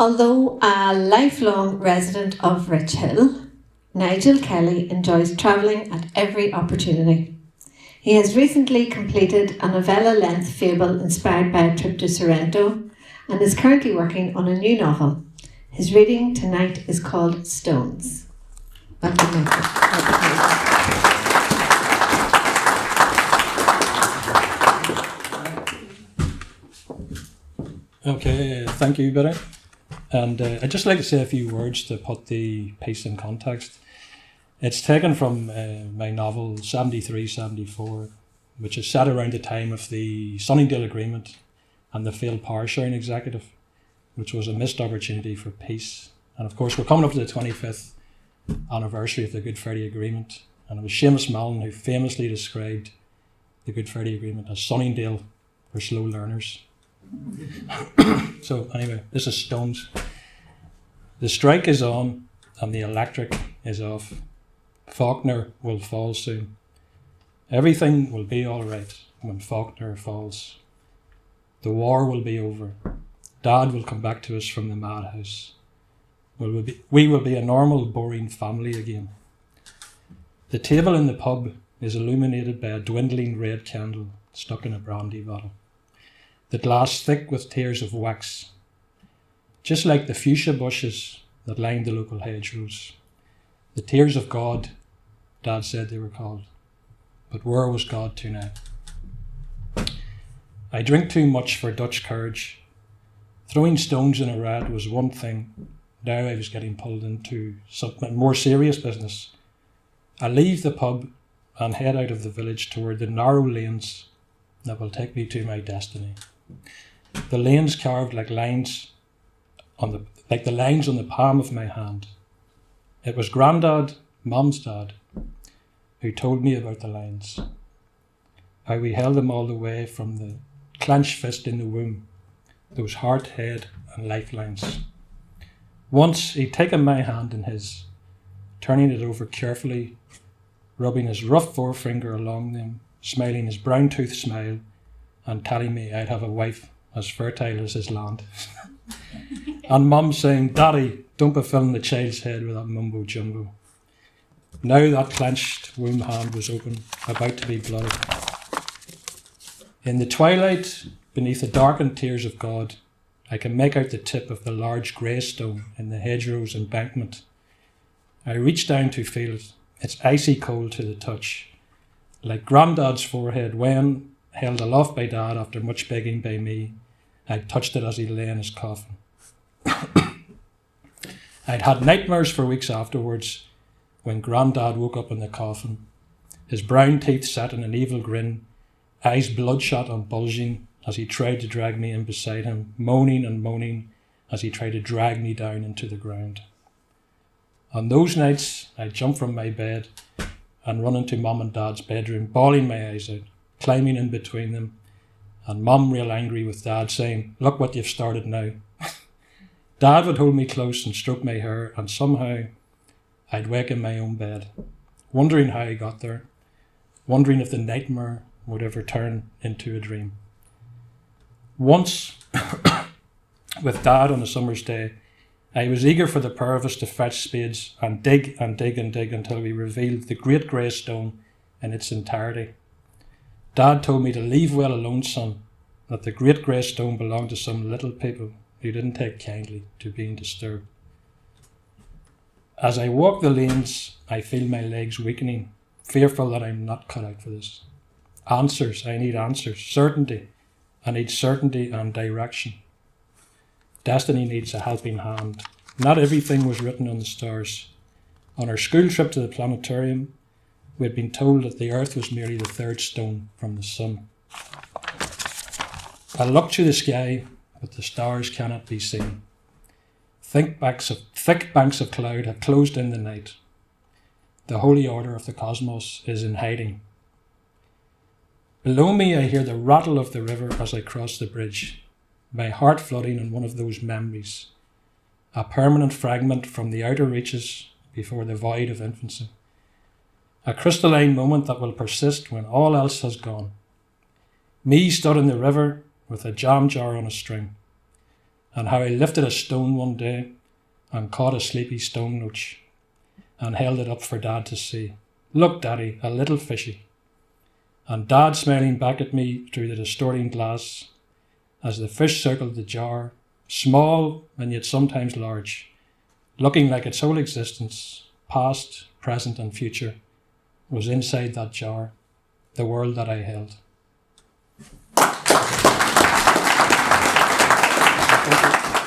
Although a lifelong resident of Rich Hill, Nigel Kelly enjoys travelling at every opportunity. He has recently completed a novella-length fable inspired by a trip to Sorrento and is currently working on a new novel. His reading tonight is called Stones. Welcome, Nigel. Okay, thank you, Betty. And I'd just like to say a few words to put the piece in context. It's taken from my novel 73-74, which is set around the time of the Sunningdale Agreement and the failed power sharing executive, which was a missed opportunity for peace. And of course, we're coming up to the 25th anniversary of the Good Friday Agreement, and it was Seamus Mallon who famously described the Good Friday Agreement as Sunningdale for slow learners. So anyway, this is Stones. The strike is on and the electric is off. Faulkner will fall soon. Everything will be all right when Faulkner falls. The war will be over. Dad will come back to us from the madhouse. We will be a normal, boring family again. The table in the pub is illuminated by a dwindling red candle stuck in a brandy bottle. The glass thick with tears of wax, just like the fuchsia bushes that lined the local hedgerows. The tears of God, Dad said they were called. But where was God to now? I drink too much for Dutch courage. Throwing stones in a rat was one thing. Now I was getting pulled into something more serious business. I leave the pub and head out of the village toward the narrow lanes that will take me to my destiny. The lanes carved like the lines on the palm of my hand. It was Grandad, Mum's dad, who told me about the lines. How we held them all the way from the clenched fist in the womb, those heart, head and lifelines. Once he'd taken my hand in his, turning it over carefully, rubbing his rough forefinger along them, smiling his brown-toothed smile, and telling me I'd have a wife as fertile as his land. And Mum saying, Daddy, don't be filling the child's head with that mumbo-jumbo. Now that clenched womb hand was open, about to be blooded. In the twilight, beneath the darkened tears of God, I can make out the tip of the large grey stone in the hedgerow's embankment. I reach down to feel it. It's icy cold to the touch, like Grandad's forehead when, held aloft by Dad after much begging by me, I touched it as he lay in his coffin. I'd had nightmares for weeks afterwards when Grandad woke up in the coffin, his brown teeth set in an evil grin, eyes bloodshot and bulging as he tried to drag me in beside him, moaning and moaning as he tried to drag me down into the ground. On those nights, I'd jump from my bed and run into Mum and Dad's bedroom, bawling my eyes out, climbing in between them, and Mum real angry with Dad, saying, look what you've started now. Dad would hold me close and stroke my hair, and somehow I'd wake in my own bed, wondering how I got there, wondering if the nightmare would ever turn into a dream. Once, with Dad on a summer's day, I was eager for the pair of us to fetch spades and dig and dig and dig until we revealed the great grey stone in its entirety. Dad told me to leave well alone, son, that the great grey stone belonged to some little people who didn't take kindly to being disturbed. As I walk the lanes, I feel my legs weakening, fearful that I'm not cut out for this. Answers, I need answers, certainty. I need certainty and direction. Destiny needs a helping hand. Not everything was written on the stars. On our school trip to the planetarium, we had been told that the Earth was merely the third stone from the sun. I look to the sky, but the stars cannot be seen. Thick banks of cloud have closed in the night. The holy order of the cosmos is in hiding. Below me, I hear the rattle of the river as I cross the bridge, my heart flooding in one of those memories, a permanent fragment from the outer reaches before the void of infancy, a crystalline moment that will persist when all else has gone. Me stood in the river with a jam jar on a string, and how he lifted a stone one day and caught a sleepy stone roach and held it up for Dad to see. "Look, Daddy, a little fishy." And Dad smiling back at me through the distorting glass as the fish circled the jar, small and yet sometimes large, looking like its whole existence, past, present and future, was inside that jar, the world that I held. Thank you.